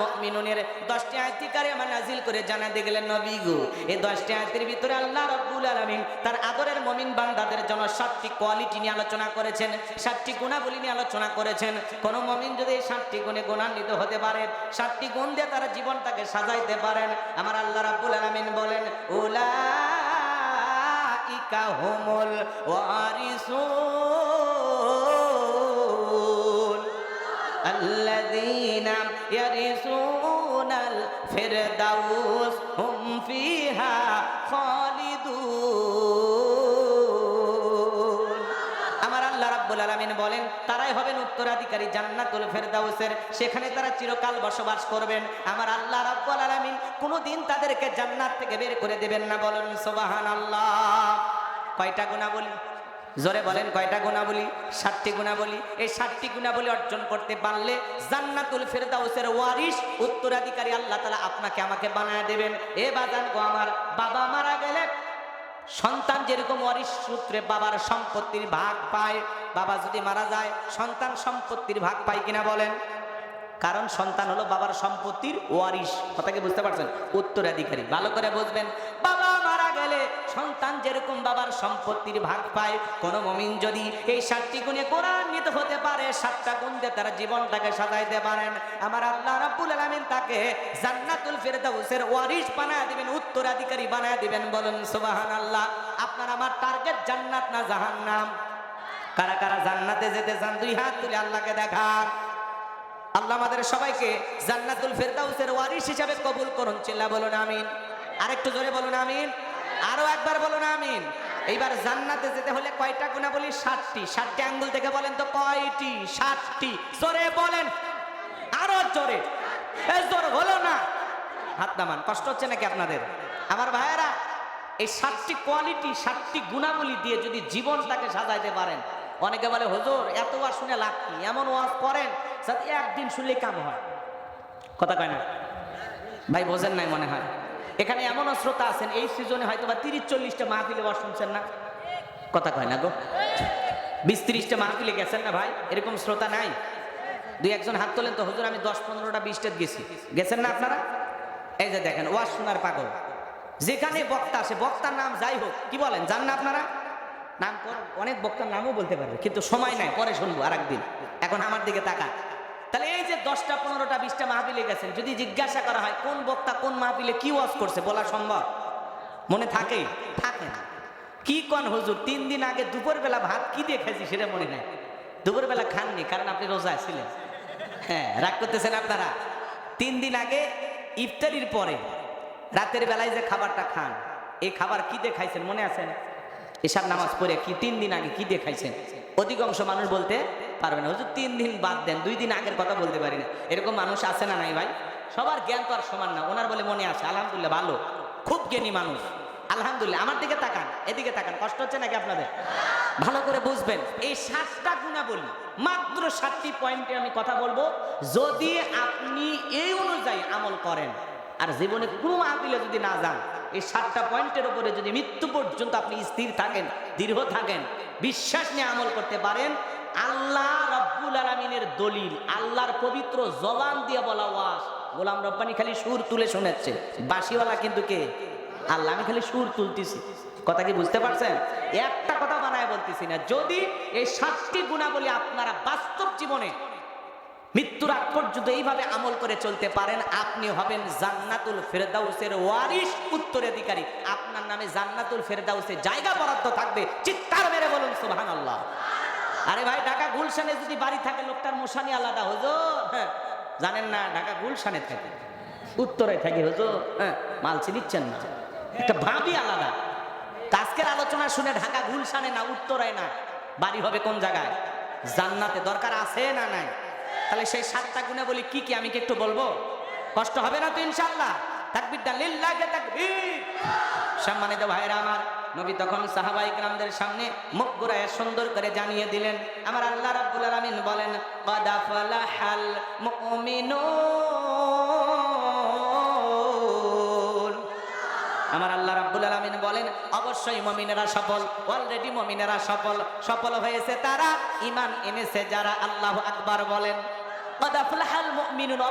মুমিনুনের 10টি আয়াত কারিমা নাজিল করে জানাতে গেলেন নবী গো, এই 10টি আয়াতের ভিতরে আল্লাহ রাব্বুল আলামিন তার আদরের মুমিন বান্দাদের জন্য 7টি কোয়ালিটি নিয়ে আলোচনা করেছেন, 7টি গুণাবলী নিয়ে আলোচনা করেছেন। কোন মুমিন যদি এই 7টি গুণে গুণান্বিত হতে পারে, 7টি গুণ দিয়ে তার জীবনটাকে সাজাইতে পারেন, আমার আল্লাহ রাব্বুল আলামিন বলেন উলাইকা হুমুল ওয়ারিসুন আল্লাযীনা ইয়ারিসুনাল ফিরদাউস হুম ফিহা খালিদুন। আমার আল্লাহ রাব্বুল আলামিন বলেন তারাই হবেন উত্তরাধিকারী জান্নাতুল ফেরদাউসের, সেখানে তারা চিরকাল বসবাস করবেন। আমার আল্লাহ রাব্বুল আলামিন কোনোদিন তাদেরকে জান্নাত থেকে বের করে দেবেন না, বলেন সুবহানাল্লাহ। কয়টা গুণাবলী? জোরে বলেন কয়টা গুণাবলী? 7টি গুণাবলী। এই 7টি গুণাবলী অর্জন করতে পারলে জান্নাতুল ফেরদাউসের ওয়ারিস উত্তরাধিকারী আল্লাহ তাআলা আপনাকে আমাকে বানায় দেবেন। এ বাজান গো, আমার বাবা মারা গেলে সন্তান যেরকম ওয়ারিস সূত্রে বাবার সম্পত্তির ভাগ পায়, বাবা যদি মারা যায় সন্তান সম্পত্তির ভাগ পায় কিনা বলেন? কারণ সন্তান হলো বাবার সম্পত্তির ওয়ারিস। কথা কি বুঝতে পারছেন? উত্তরাধিকারী। ভালো করে বুঝবেন। বাবা মারা গেলে সন্তান যেরকম বাবার সম্পত্তির ভাগ পায়, কোন মুমিন যদি এই 7টি গুণে গুণান্বিত হতে পারে, 7টা গুণ দিয়ে তার জীবনটাকে সাজাইতে পারেন, আমার আল্লাহ রাব্বুল আলামিন তাকে জান্নাতুল ফেরদাউসের ওয়ারিস বানায় দিবেন, উত্তরাধিকারী বানায় দিবেন, বলেন সুবহানাল্লাহ। আপনার আমার টার্গেট জান্নাত না জাহান্নাম? কারা কারা জান্নাতে যেতে চান দুই হাত তুলে আল্লাহকে দেখান। আল্লাহ আমাদের সবাইকে জান্নাতুল ফেরদাউসের ওয়ারিস হিসেবে কবুল করুন। চিল্লা বলুন আমিন। আরেকটু জোরে বলুন আমিন। আরো একবার বলুন আমিন। এইবার জান্নাতে যেতে হলে কয়টা গুণাবলী? 7টি। 7টি আঙ্গুল থেকে বলেন তো কয়টি? 7টি। জোরে বলেন, আরো জোরে। এই জোর হলো না, হাত নামান। কষ্ট হচ্ছে নাকি আপনাদের? আমার ভাইয়েরা, এই 7টি কোয়ালিটি, 7টি গুণাবলী দিয়ে যদি জীবনটাকে সাজাইতে পারেন, অনেকে বলে হুজুর এত ওয়াজ শুনে লাভ কি? এমন ওয়াজ করেন যাতে একদিন শুনলে কাম হয়। কথা কয় না ভাই? বোঝেন নাই মনে হয়। এখানে এমন শ্রোতা আছেন এই সিজনে হয়তো বা 30-40টা মাহফিলে ওয়াজ শুনছেন না। কথা কয় না গো? 20-30টা মাহফিলে গেছেন না ভাই? এরকম শ্রোতা নাই? দুই একজন হাত তোলেন তো। হুজুর আমি 10-15টা 20টা গেছি। গেছেন না আপনারা? এই যে দেখেন, ওয়াজ শোনার পাগল। যেখানে বক্তা আসে, বক্তার নাম যাই হোক, কি বলেন জান না আপনারা? নাম অনেক বক্তার নামও বলতে পারবে, কিন্তু সময় নাই, পরে শুনবো আর একদিন। এখন আমার দিকে তাকা। তাহলে এই যে 10টা 15টা 20টা মাহফিলে গেছেন, যদি জিজ্ঞাসা করা হয় কোন বক্তা কোন মাহফিলে কি ওয়াজ করছে, বলা সম্ভব? মনে থাকে? থাকে না। কি কোন হুজুর 3 দিন আগে দুপুরবেলা ভাত কি দিয়ে খাইছি সেটা মনে নাই। দুপুরবেলা খাননি, কারণ আপনি রোজা ছিলেন। হ্যাঁ, রাগ করতেছেন আপনারা। 3 দিন আগে ইফতারির পরে রাতের বেলায় যে খাবারটা খান, এই খাবার কি দিয়ে খাইছেন মনে আছে? এশার নামাজ পড়ে কি 3 দিন আগে কি দিয়ে খাইছেন? অধিকাংশ মানুষ বলতে পারবে না। হুজুর 3 দিন বাদ দেন, 2 দিন আগের কথা বলতে পারি না। এরকম মানুষ আছে না নাই ভাই? সবার জ্ঞান তো আর সমান না। ওনার বলে মনে আছে, আলহামদুলিল্লাহ ভালো, খুব জ্ঞানী মানুষ, আলহামদুলিল্লাহ। আমার দিকে তাকান, এদিকে তাকান। কষ্ট হচ্ছে নাকি আপনাদের? ভালো করে বুঝবেন। এই 7টা গুণাবলী, মাত্র 7টি পয়েন্টে আমি কথা বলবো। যদি আপনি এই অনুযায়ী আমল করেন আর জীবনে কোনো মাহফিলে যদি না যান, এই 7টা পয়েন্টের উপরে যদি মৃত্যু পর্যন্ত আপনি স্থির থাকেন, দৃঢ় থাকেন, বিশ্বাস নিয়ে আমল করতে পারেন, আল্লাহ রাব্বুল আলামিনের দলিল, আল্লাহর পবিত্র জবান দিয়ে বলা ওয়াজ। গোলাম রব্বানী খালি সুর তুলে শোনাচ্ছে, বাঁশিওয়ালা কিন্তু কে? আল্লাহ। আমি খালি সুর তুলতেছি। কথা কি বুঝতে পারছেন? একটা কথা বানায় বলতেছি না। যদি এই 7টি গুণাবলী আপনারা বাস্তব জীবনে মৃত্যুর আগ পর্যন্ত এইভাবে আমল করে চলতে পারেন, আপনি হবেন জান্নাতুল ফেরদাউসের ওয়ারিস, উত্তরাধিকারী। আপনার নামে জান্নাতুল ফেরদাউসে জায়গা বরাদ্দ থাকবে। চিৎকার মেরে বলুন সুবহানাল্লাহ। আরে ভাই, ঢাকা গুলশানে যদি বাড়ি থাকে, লোকটার মশানি আলাদা। হুজুর হ্যাঁ জানেন না, ঢাকা গুলশানে থাকে, উত্তরে থাকে। হুজুর হ্যাঁ মালছি নিচ্ছেন না, একটা ভাবি আলাদা। আজকের আলোচনা শুনে ঢাকা গুলশানে না, উত্তরায় না, বাড়ি হবে কোন জায়গায়? জান্নাতে। দরকার আছে না নাই? তাহলে সেই 7টা গুণাবলী কি কি আমি কি একটু বলবো? কষ্ট হবে না তো ইনশাআল্লাহ? তাকবীর দান, লিল্লাহি তাকবীর। সম্মানিত ভাইরা আমার, নবী তখন সাহাবায়ে কেরামদের সামনে মুখ ঘুরায় সুন্দর করে জানিয়ে দিলেন, আমার আল্লাহ রাব্বুল আলামিন বলেন, ক্বাদ আফলাহাল মুমিনুন। আমার আল্লাহ রাব্বুল আলামিন বলেন, অবশ্যই মুমিনেরা সফল। অলরেডি মুমিনেরা সফল। সফল হয়েছে তারা, ঈমান এনেছে যারা। আল্লাহু আকবার বলেন। ক্বাদ আফলাহাল মুমিনুন।